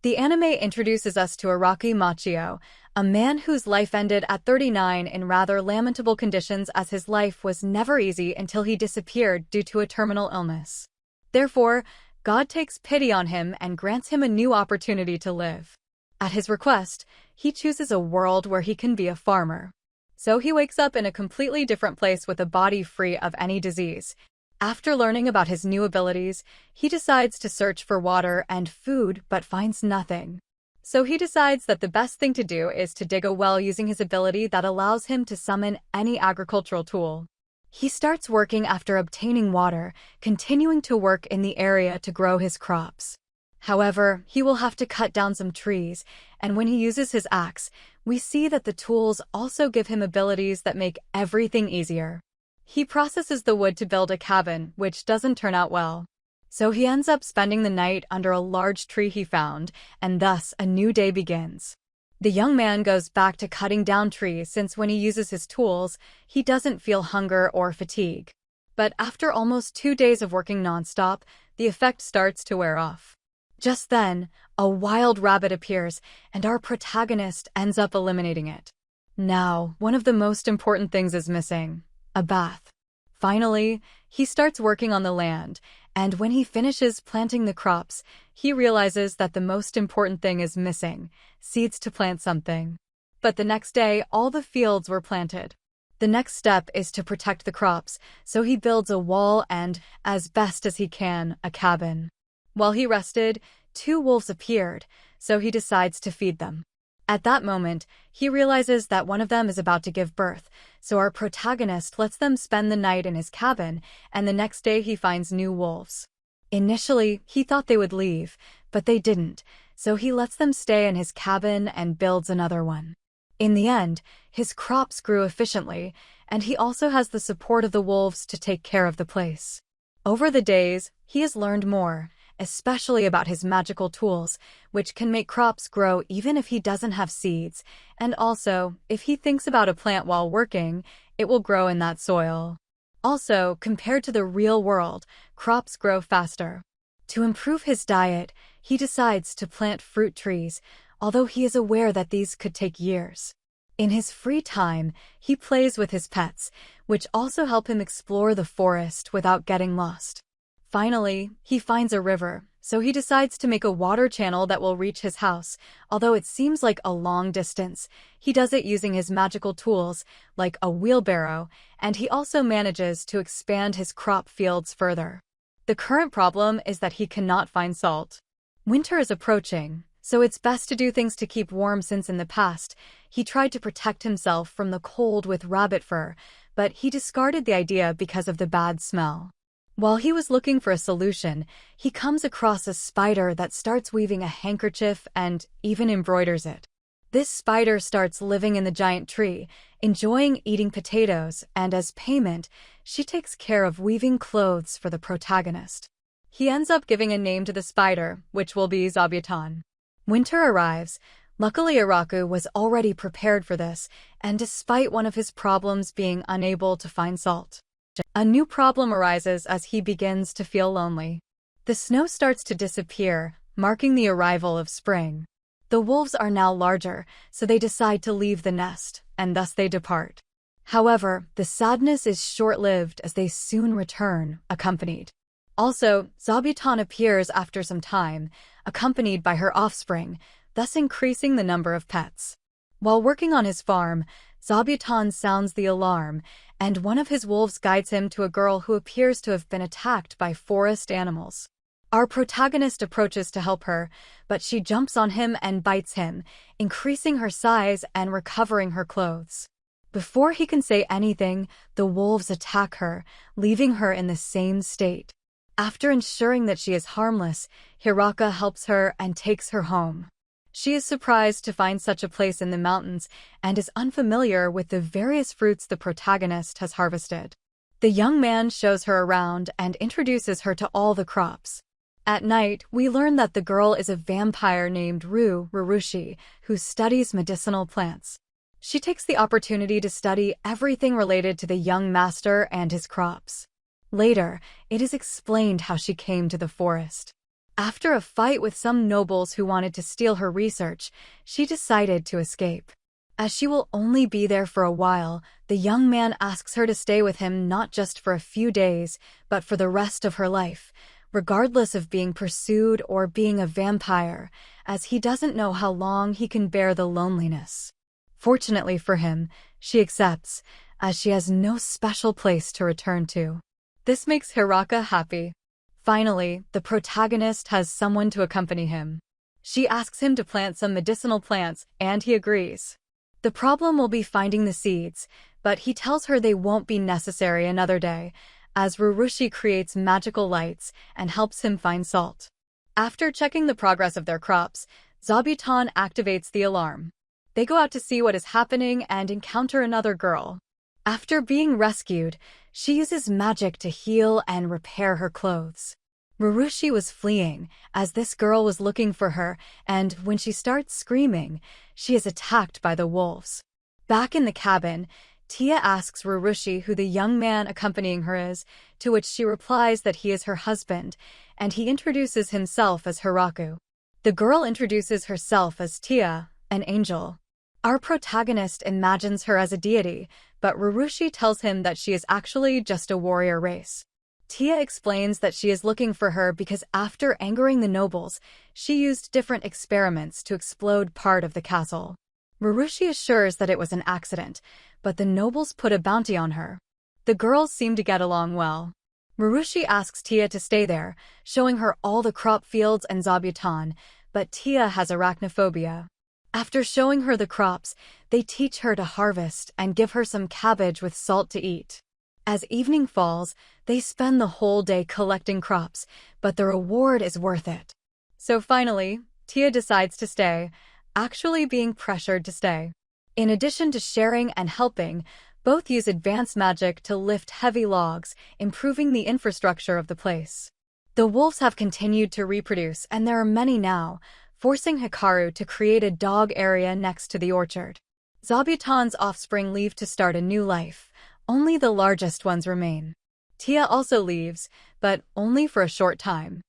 The anime introduces us to Araki Machio, a man whose life ended at 39 in rather lamentable conditions, as his life was never easy until he disappeared due to a terminal illness. Therefore, God takes pity on him and grants him a new opportunity to live. At his request, he chooses a world where he can be a farmer. So he wakes up in a completely different place with a body free of any disease. After learning about his new abilities, he decides to search for water and food but finds nothing. So he decides that the best thing to do is to dig a well using his ability that allows him to summon any agricultural tool. He starts working after obtaining water, continuing to work in the area to grow his crops. However, he will have to cut down some trees, and when he uses his axe, we see that the tools also give him abilities that make everything easier. He processes the wood to build a cabin, which doesn't turn out well. So he ends up spending the night under a large tree he found, and thus a new day begins. The young man goes back to cutting down trees since when he uses his tools, he doesn't feel hunger or fatigue. But after almost 2 days of working nonstop, the effect starts to wear off. Just then, a wild rabbit appears, and our protagonist ends up eliminating it. Now, one of the most important things is missing: a bath. Finally, he starts working on the land, and when he finishes planting the crops, he realizes that the most important thing is missing: seeds to plant something. But the next day, all the fields were planted. The next step is to protect the crops, so he builds a wall and, as best as he can, a cabin. While he rested, 2 wolves appeared, so he decides to feed them. At that moment, he realizes that one of them is about to give birth, so our protagonist lets them spend the night in his cabin, and the next day he finds new wolves. Initially, he thought they would leave, but they didn't, so he lets them stay in his cabin and builds another one. In the end, his crops grew efficiently, and he also has the support of the wolves to take care of the place. Over the days, he has learned more, especially about his magical tools, which can make crops grow even if he doesn't have seeds, and also, if he thinks about a plant while working, it will grow in that soil. Also, compared to the real world, crops grow faster. To improve his diet, he decides to plant fruit trees, although he is aware that these could take years. In his free time, he plays with his pets, which also help him explore the forest without getting lost. Finally, he finds a river, so he decides to make a water channel that will reach his house. Although it seems like a long distance, he does it using his magical tools, like a wheelbarrow, and he also manages to expand his crop fields further. The current problem is that he cannot find salt. Winter is approaching, so it's best to do things to keep warm, since in the past, he tried to protect himself from the cold with rabbit fur, but he discarded the idea because of the bad smell. While he was looking for a solution, he comes across a spider that starts weaving a handkerchief and even embroiders it. This spider starts living in the giant tree, enjoying eating potatoes, and as payment, she takes care of weaving clothes for the protagonist. He ends up giving a name to the spider, which will be Zabuton. Winter arrives. Luckily, Araku was already prepared for this, and despite one of his problems being unable to find salt, a new problem arises as he begins to feel lonely. The snow starts to disappear, marking the arrival of spring. The wolves are now larger, so they decide to leave the nest, and thus they depart. However, the sadness is short-lived as they soon return, accompanied. Also, Zabuton appears after some time, accompanied by her offspring, thus increasing the number of pets. While working on his farm, Zabuton sounds the alarm, and one of his wolves guides him to a girl who appears to have been attacked by forest animals. Our protagonist approaches to help her, but she jumps on him and bites him, increasing her size and recovering her clothes. Before he can say anything, the wolves attack her, leaving her in the same state. After ensuring that she is harmless, Hiraka helps her and takes her home. She is surprised to find such a place in the mountains and is unfamiliar with the various fruits the protagonist has harvested. The young man shows her around and introduces her to all the crops. At night, we learn that the girl is a vampire named Ru Rurushi, who studies medicinal plants. She takes the opportunity to study everything related to the young master and his crops. Later, it is explained how she came to the forest. After a fight with some nobles who wanted to steal her research, she decided to escape. As she will only be there for a while, the young man asks her to stay with him not just for a few days, but for the rest of her life, regardless of being pursued or being a vampire, as he doesn't know how long he can bear the loneliness. Fortunately for him, she accepts, as she has no special place to return to. This makes Hiraka happy. Finally, the protagonist has someone to accompany him. She asks him to plant some medicinal plants, and he agrees. The problem will be finding the seeds, but he tells her they won't be necessary another day, as Rurushi creates magical lights and helps him find salt. After checking the progress of their crops, Zabuton activates the alarm. They go out to see what is happening and encounter another girl. After being rescued, she uses magic to heal and repair her clothes. Rurushi was fleeing, as this girl was looking for her, and when she starts screaming, she is attacked by the wolves. Back in the cabin, Tia asks Rurushi who the young man accompanying her is, to which she replies that he is her husband, and he introduces himself as Hiraku. The girl introduces herself as Tia, an angel. Our protagonist imagines her as a deity, but Rurushi tells him that she is actually just a warrior race. Tia explains that she is looking for her because after angering the nobles, she used different experiments to explode part of the castle. Rurushi assures that it was an accident, but the nobles put a bounty on her. The girls seem to get along well. Rurushi asks Tia to stay there, showing her all the crop fields and Zabuton, but Tia has arachnophobia. After showing her the crops, they teach her to harvest and give her some cabbage with salt to eat. As evening falls, they spend the whole day collecting crops, but the reward is worth it. So finally, Tia decides to stay, actually being pressured to stay. In addition to sharing and helping, both use advanced magic to lift heavy logs, improving the infrastructure of the place. The wolves have continued to reproduce, and there are many now, forcing Hikaru to create a dog area next to the orchard. Zabuton's offspring leave to start a new life. Only the largest ones remain. Tia also leaves, but only for a short time.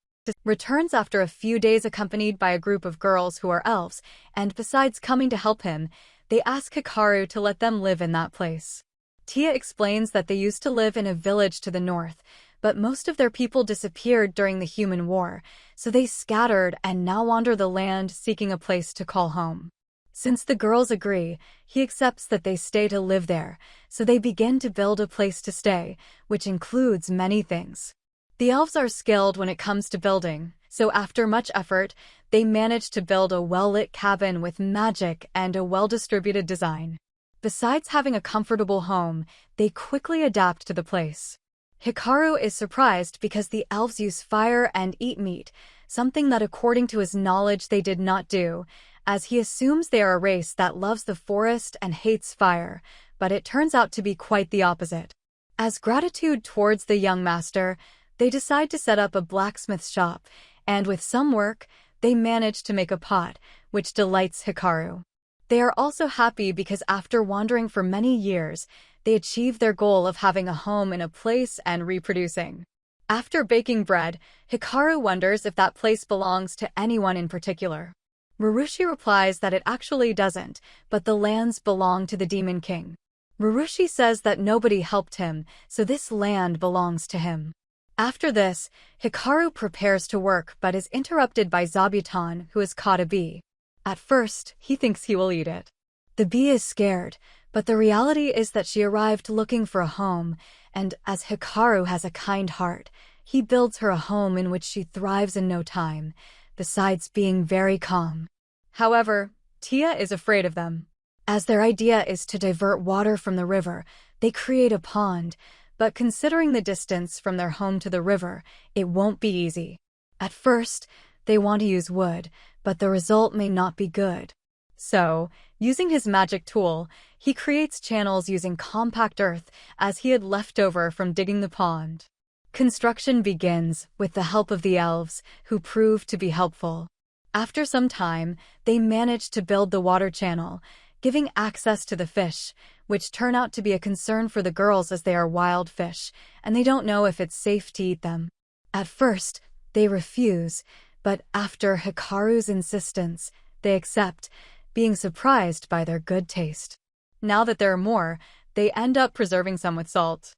Returns after a few days accompanied by a group of girls who are elves, and besides coming to help him, they ask Hikaru to let them live in that place. Tia explains that they used to live in a village to the north, but most of their people disappeared during the Human War, so they scattered and now wander the land seeking a place to call home. Since the girls agree, he accepts that they stay to live there, so they begin to build a place to stay, which includes many things. The elves are skilled when it comes to building, so after much effort, they manage to build a well-lit cabin with magic and a well-distributed design. Besides having a comfortable home, they quickly adapt to the place. Hikaru is surprised because the elves use fire and eat meat, something that according to his knowledge they did not do, as he assumes they are a race that loves the forest and hates fire, but it turns out to be quite the opposite. As gratitude towards the young master, they decide to set up a blacksmith shop, and with some work, they manage to make a pot, which delights Hikaru. They are also happy because after wandering for many years, they achieve their goal of having a home in a place and reproducing. After baking bread, Hikaru wonders if that place belongs to anyone in particular. Rurushi replies that it actually doesn't, but the lands belong to the Demon King. Rurushi says that nobody helped him, so this land belongs to him. After this, Hikaru prepares to work but is interrupted by Zabuton, who has caught a bee. At first, he thinks he will eat it. The bee is scared, but the reality is that she arrived looking for a home, and as Hikaru has a kind heart, he builds her a home in which she thrives in no time, besides being very calm. However, Tia is afraid of them. As their idea is to divert water from the river, they create a pond, but considering the distance from their home to the river, it won't be easy. At first, they want to use wood, but the result may not be good. So, using his magic tool, he creates channels using compact earth as he had left over from digging the pond. Construction begins with the help of the elves, who prove to be helpful. After some time, they manage to build the water channel, giving access to the fish, which turn out to be a concern for the girls as they are wild fish, and they don't know if it's safe to eat them. At first, they refuse, But after Hikaru's insistence, they accept, being surprised by their good taste. Now that there are more, they end up preserving some with salt.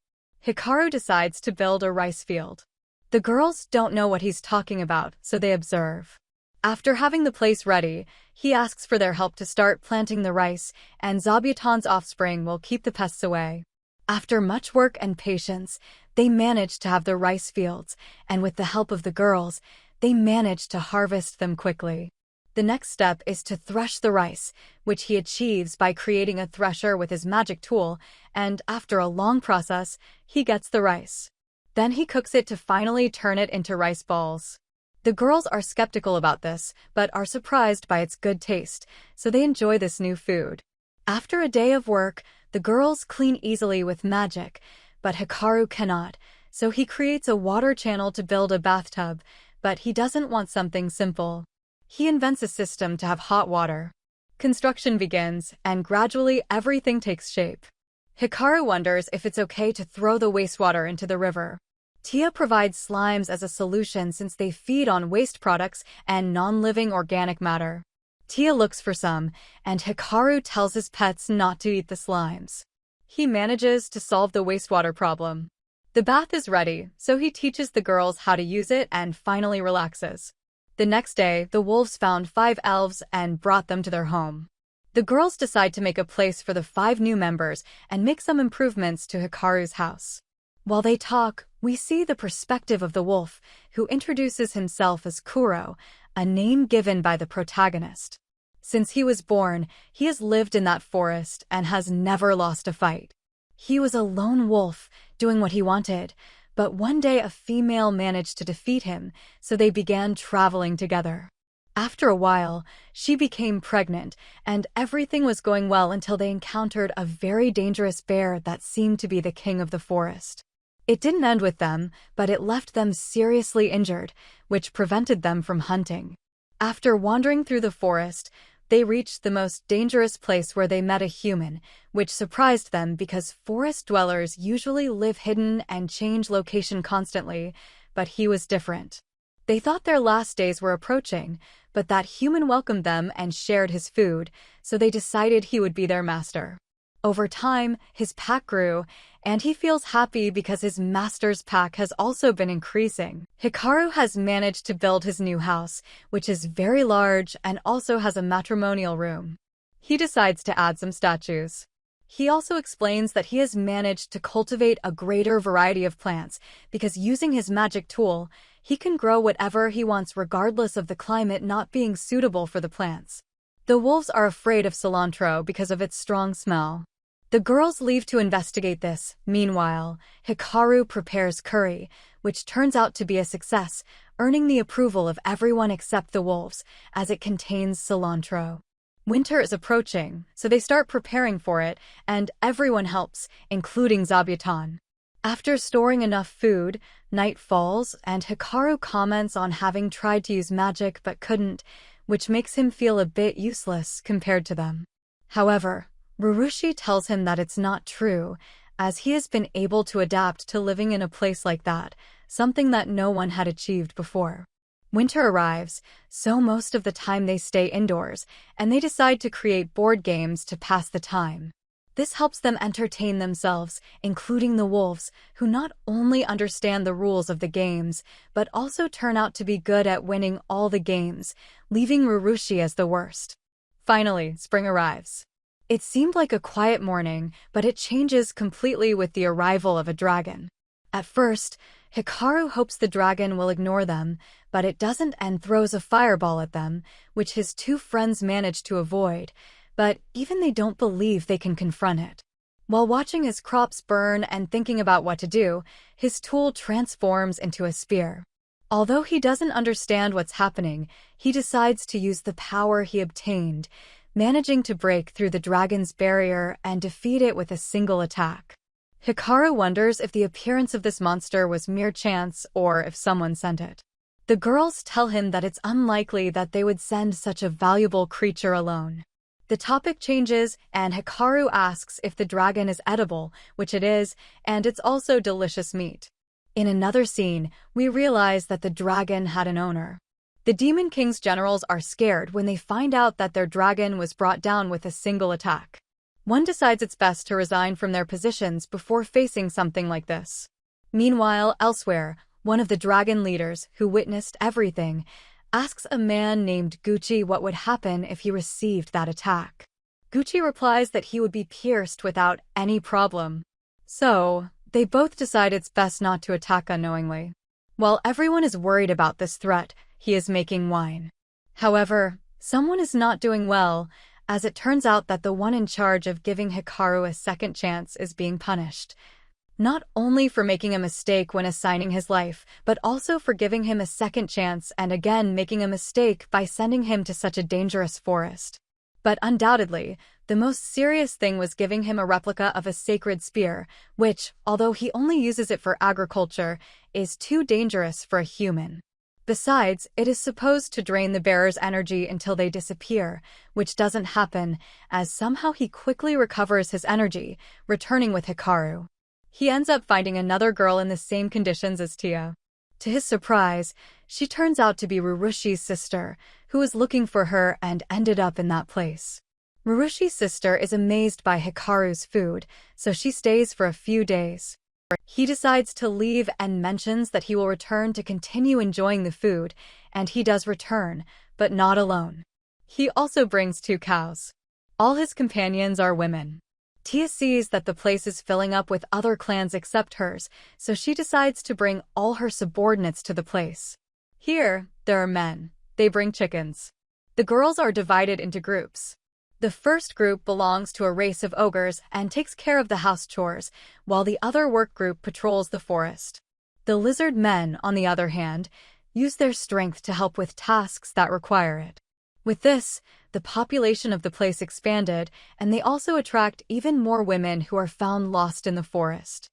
Hikaru decides to build a rice field. The girls don't know what he's talking about, so they observe. After having the place ready, he asks for their help to start planting the rice, and Zabuton's offspring will keep the pests away. After much work and patience, they manage to have the rice fields, and with the help of the girls, they manage to harvest them quickly. The next step is to thresh the rice, which he achieves by creating a thresher with his magic tool, and after a long process, he gets the rice. Then he cooks it to finally turn it into rice balls. The girls are skeptical about this, but are surprised by its good taste, so they enjoy this new food. After a day of work, the girls clean easily with magic, but Hikaru cannot, so he creates a water channel to build a bathtub, but he doesn't want something simple. He invents a system to have hot water. Construction begins, and gradually everything takes shape. Hikaru wonders if it's okay to throw the wastewater into the river. Tia provides slimes as a solution since they feed on waste products and non-living organic matter. Tia looks for some, and Hikaru tells his pets not to eat the slimes. He manages to solve the wastewater problem. The bath is ready, so he teaches the girls how to use it and finally relaxes. The next day, the wolves found 5 elves and brought them to their home. The girls decide to make a place for the 5 new members and make some improvements to Hikaru's house. While they talk, we see the perspective of the wolf, who introduces himself as Kuro, a name given by the protagonist. Since he was born, he has lived in that forest and has never lost a fight. He was a lone wolf, doing what he wanted, but one day a female managed to defeat him, so they began traveling together. After a while, she became pregnant, and everything was going well until they encountered a very dangerous bear that seemed to be the king of the forest. It didn't end with them, but it left them seriously injured, which prevented them from hunting. After wandering through the forest, they reached the most dangerous place where they met a human, which surprised them because forest dwellers usually live hidden and change location constantly, but he was different. They thought their last days were approaching, but that human welcomed them and shared his food, so they decided he would be their master. Over time, his pack grew, and he feels happy because his master's pack has also been increasing. Hikaru has managed to build his new house, which is very large and also has a matrimonial room. He decides to add some statues. He also explains that he has managed to cultivate a greater variety of plants because using his magic tool, he can grow whatever he wants regardless of the climate not being suitable for the plants. The wolves are afraid of cilantro because of its strong smell. The girls leave to investigate this. Meanwhile, Hikaru prepares curry, which turns out to be a success, earning the approval of everyone except the wolves, as it contains cilantro. Winter is approaching, so they start preparing for it, and everyone helps, including Zabuton. After storing enough food, night falls, and Hikaru comments on having tried to use magic but couldn't, which makes him feel a bit useless compared to them. However, Rurushi tells him that it's not true, as he has been able to adapt to living in a place like that, something that no one had achieved before. Winter arrives, so most of the time they stay indoors, and they decide to create board games to pass the time. This helps them entertain themselves, including the wolves, who not only understand the rules of the games, but also turn out to be good at winning all the games, leaving Rurushi as the worst. Finally, spring arrives. It seemed like a quiet morning, but it changes completely with the arrival of a dragon. At first, Hikaru hopes the dragon will ignore them, but it doesn't and throws a fireball at them, which his 2 friends manage to avoid, but even they don't believe they can confront it. While watching his crops burn and thinking about what to do, his tool transforms into a spear. Although he doesn't understand what's happening, he decides to use the power he obtained, managing to break through the dragon's barrier and defeat it with a single attack. Hikaru wonders if the appearance of this monster was mere chance or if someone sent it. The girls tell him that it's unlikely that they would send such a valuable creature alone. The topic changes, and Hikaru asks if the dragon is edible, which it is, and it's also delicious meat. In another scene, we realize that the dragon had an owner. The Demon King's generals are scared when they find out that their dragon was brought down with a single attack. One decides it's best to resign from their positions before facing something like this. Meanwhile, elsewhere, one of the dragon leaders, who witnessed everything, asks a man named Gucci what would happen if he received that attack. Gucci replies that he would be pierced without any problem. So, they both decide it's best not to attack unknowingly. While everyone is worried about this threat, he is making wine. However, someone is not doing well, as it turns out that the one in charge of giving Hikaru a second chance is being punished. Not only for making a mistake when assigning his life, but also for giving him a second chance and again making a mistake by sending him to such a dangerous forest. But undoubtedly, the most serious thing was giving him a replica of a sacred spear, which, although he only uses it for agriculture, is too dangerous for a human. Besides, it is supposed to drain the bearer's energy until they disappear, which doesn't happen, as somehow he quickly recovers his energy, returning with Hikaru. He ends up finding another girl in the same conditions as Tia. To his surprise, she turns out to be Rurushi's sister, who was looking for her and ended up in that place. Rurushi's sister is amazed by Hikaru's food, so she stays for a few days. He decides to leave and mentions that he will return to continue enjoying the food, and he does return, but not alone. He also brings 2 cows. All his companions are women. Tia sees that the place is filling up with other clans except hers, so she decides to bring all her subordinates to the place. Here, there are men. They bring chickens. The girls are divided into groups. The first group belongs to a race of ogres and takes care of the house chores, while the other work group patrols the forest. The lizard men, on the other hand, use their strength to help with tasks that require it. With this, the population of the place expanded, and they also attract even more women who are found lost in the forest.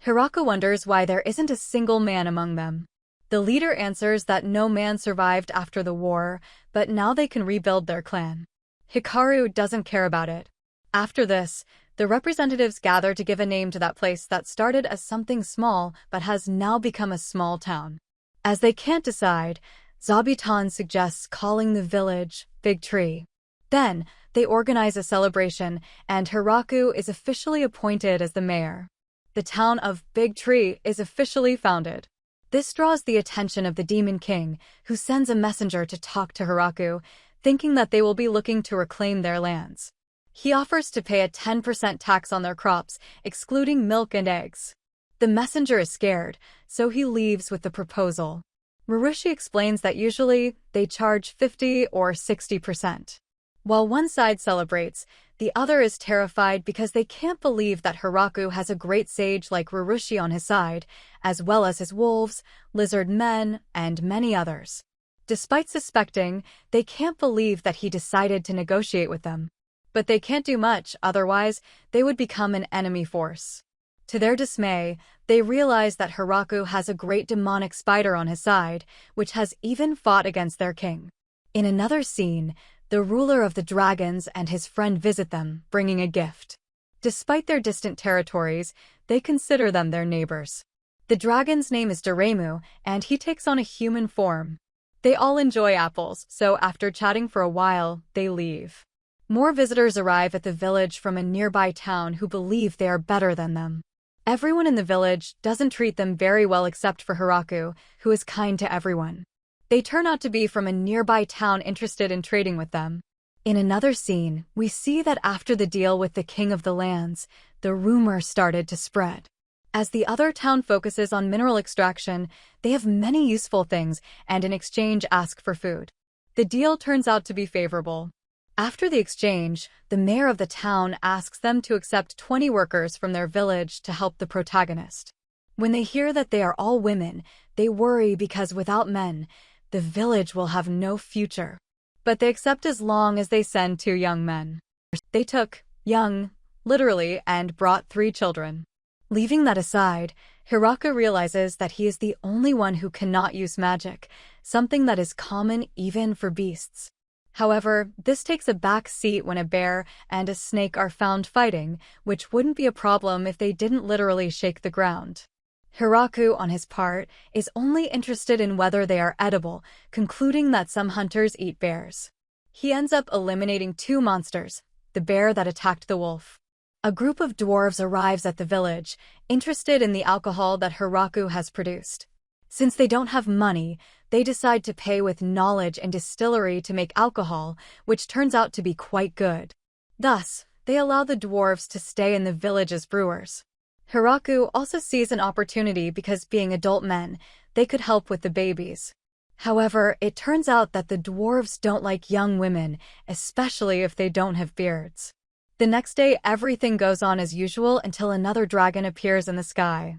Hiraka wonders why there isn't a single man among them. The leader answers that no man survived after the war, but now they can rebuild their clan. Hikaru doesn't care about it. After this, the representatives gather to give a name to that place that started as something small but has now become a small town. As they can't decide, Zabuton suggests calling the village Big Tree. Then, they organize a celebration, and Hiraku is officially appointed as the mayor. The town of Big Tree is officially founded. This draws the attention of the Demon King, who sends a messenger to talk to Hiraku, thinking that they will be looking to reclaim their lands. He offers to pay a 10% tax on their crops, excluding milk and eggs. The messenger is scared, so he leaves with the proposal. Rurushi explains that usually they charge 50 or 60%. While one side celebrates, the other is terrified because they can't believe that Hiraku has a great sage like Rurushi on his side, as well as his wolves, lizard men, and many others. Despite suspecting, they can't believe that he decided to negotiate with them. But they can't do much, otherwise they would become an enemy force. To their dismay, they realize that Hiraku has a great demonic spider on his side, which has even fought against their king. In another scene, the ruler of the dragons and his friend visit them, bringing a gift. Despite their distant territories, they consider them their neighbors. The dragon's name is Doremu, and he takes on a human form. They all enjoy apples, so after chatting for a while, they leave. More visitors arrive at the village from a nearby town who believe they are better than them. Everyone in the village doesn't treat them very well except for Hiraku, who is kind to everyone. They turn out to be from a nearby town interested in trading with them. In another scene, we see that after the deal with the King of the Lands, the rumor started to spread. As the other town focuses on mineral extraction, they have many useful things and in exchange ask for food. The deal turns out to be favorable. After the exchange, the mayor of the town asks them to accept 20 workers from their village to help the protagonist. When they hear that they are all women, they worry because without men, the village will have no future. But they accept as long as they send 2 young men. They took young, literally, and brought 3 children. Leaving that aside, Hiraku realizes that he is the only one who cannot use magic, something that is common even for beasts. However, this takes a back seat when a bear and a snake are found fighting, which wouldn't be a problem if they didn't literally shake the ground. Hiraku, on his part, is only interested in whether they are edible, concluding that some hunters eat bears. He ends up eliminating two monsters, the bear that attacked the wolf. A group of dwarves arrives at the village, interested in the alcohol that Hiraku has produced. Since they don't have money, they decide to pay with knowledge and distillery to make alcohol, which turns out to be quite good. Thus, they allow the dwarves to stay in the village as brewers. Hiraku also sees an opportunity because, being adult men, they could help with the babies. However, it turns out that the dwarves don't like young women, especially if they don't have beards. The next day, everything goes on as usual until another dragon appears in the sky.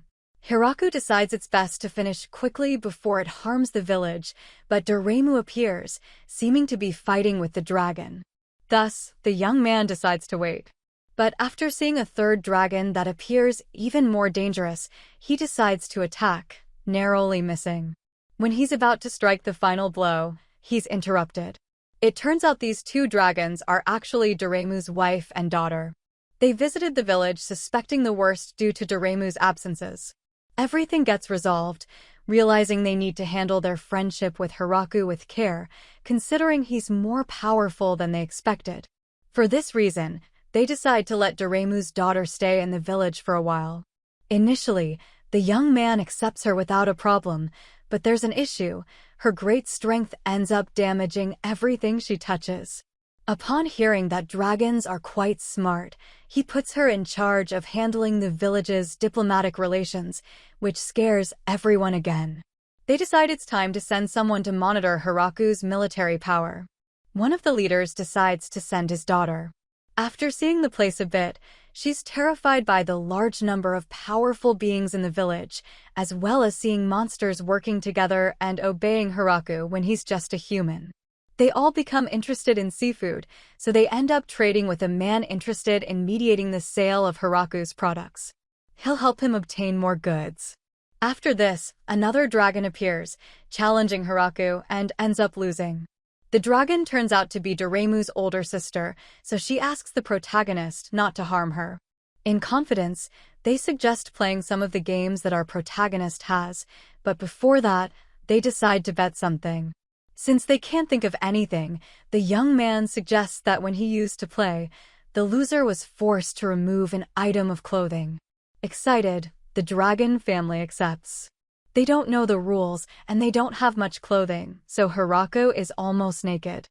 Hiraku decides it's best to finish quickly before it harms the village, but Doremu appears, seeming to be fighting with the dragon. Thus, the young man decides to wait. But after seeing a third dragon that appears even more dangerous, he decides to attack, narrowly missing. When he's about to strike the final blow, he's interrupted. It turns out these two dragons are actually Doremu's wife and daughter. They visited the village suspecting the worst due to Doremu's absences. Everything gets resolved, realizing they need to handle their friendship with Hiraku with care, considering he's more powerful than they expected. For this reason, they decide to let Doremu's daughter stay in the village for a while. Initially, the young man accepts her without a problem, but there's an issue. Her great strength ends up damaging everything she touches. Upon hearing that dragons are quite smart, he puts her in charge of handling the village's diplomatic relations, which scares everyone again. They decide it's time to send someone to monitor Hiraku's military power. One of the leaders decides to send his daughter. After seeing the place a bit, she's terrified by the large number of powerful beings in the village, as well as seeing monsters working together and obeying Hiraku when he's just a human. They all become interested in seafood, so they end up trading with a man interested in mediating the sale of Hiraku's products. He'll help him obtain more goods. After this, another dragon appears, challenging Hiraku, and ends up losing. The dragon turns out to be Doremu's older sister, so she asks the protagonist not to harm her. In confidence, they suggest playing some of the games that our protagonist has, but before that, they decide to bet something. Since they can't think of anything, the young man suggests that when he used to play, the loser was forced to remove an item of clothing. Excited, the dragon family accepts. They don't know the rules, and they don't have much clothing, so Hiraku is almost naked.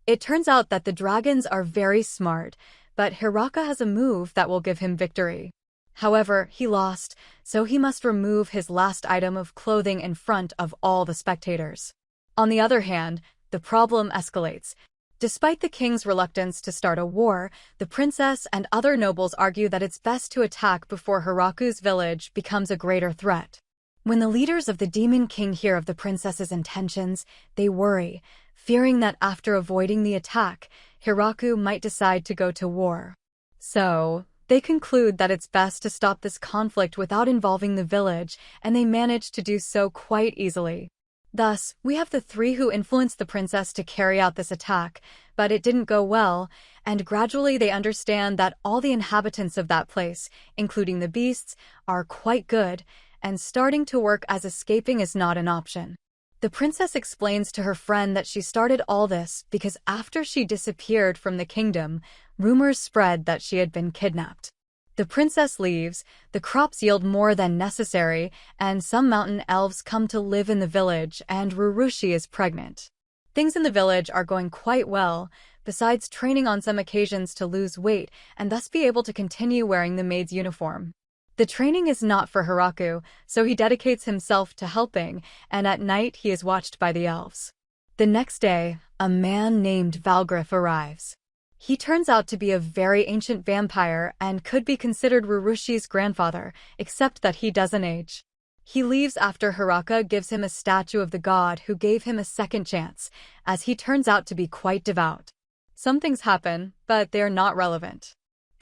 It turns out that the dragons are very smart, but Hiraku has a move that will give him victory. However, he lost, so he must remove his last item of clothing in front of all the spectators. On the other hand, the problem escalates. Despite the king's reluctance to start a war, the princess and other nobles argue that it's best to attack before Hiraku's village becomes a greater threat. When the leaders of the Demon King hear of the princess's intentions, they worry, fearing that after avoiding the attack, Hiraku might decide to go to war. So, they conclude that it's best to stop this conflict without involving the village, and they manage to do so quite easily. Thus, we have the three who influenced the princess to carry out this attack, but it didn't go well, and gradually they understand that all the inhabitants of that place, including the beasts, are quite good, and starting to work as escaping is not an option. The princess explains to her friend that she started all this because after she disappeared from the kingdom, rumors spread that she had been kidnapped. The princess leaves, the crops yield more than necessary, and some mountain elves come to live in the village, and Rurushi is pregnant. Things in the village are going quite well, besides training on some occasions to lose weight and thus be able to continue wearing the maid's uniform. The training is not for Hiraku, so he dedicates himself to helping, and at night he is watched by the elves. The next day, a man named Valgriff arrives. He turns out to be a very ancient vampire and could be considered Rurushi's grandfather, except that he doesn't age. He leaves after Hiraku gives him a statue of the god who gave him a second chance, as he turns out to be quite devout. Some things happen, but they're not relevant.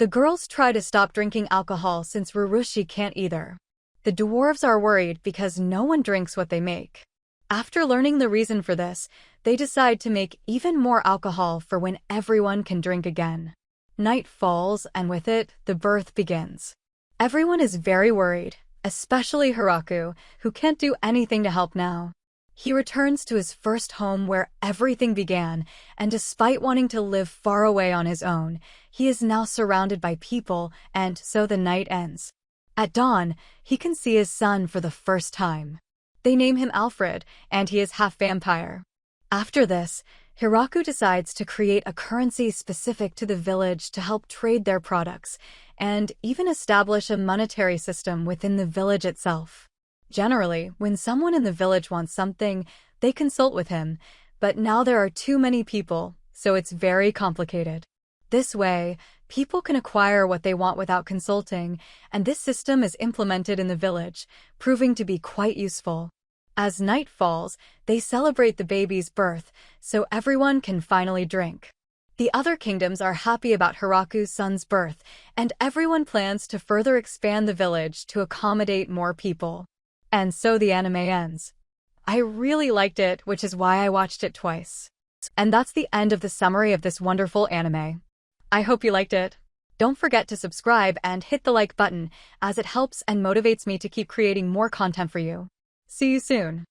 The girls try to stop drinking alcohol since Rurushi can't either. The dwarves are worried because no one drinks what they make. After learning the reason for this, they decide to make even more alcohol for when everyone can drink again. Night falls, and with it, the birth begins. Everyone is very worried, especially Hiraku, who can't do anything to help now. He returns to his first home where everything began, and despite wanting to live far away on his own, he is now surrounded by people, and so the night ends. At dawn, he can see his son for the first time. They name him Alfred, and he is half vampire. After this, Hiraku decides to create a currency specific to the village to help trade their products, and even establish a monetary system within the village itself. Generally, when someone in the village wants something, they consult with him, but now there are too many people, so it's very complicated. This way, people can acquire what they want without consulting, and this system is implemented in the village, proving to be quite useful. As night falls, they celebrate the baby's birth, so everyone can finally drink. The other kingdoms are happy about Hiraku's son's birth, and everyone plans to further expand the village to accommodate more people. And so the anime ends. I really liked it, which is why I watched it twice. And that's the end of the summary of this wonderful anime. I hope you liked it. Don't forget to subscribe and hit the like button, as it helps and motivates me to keep creating more content for you. See you soon.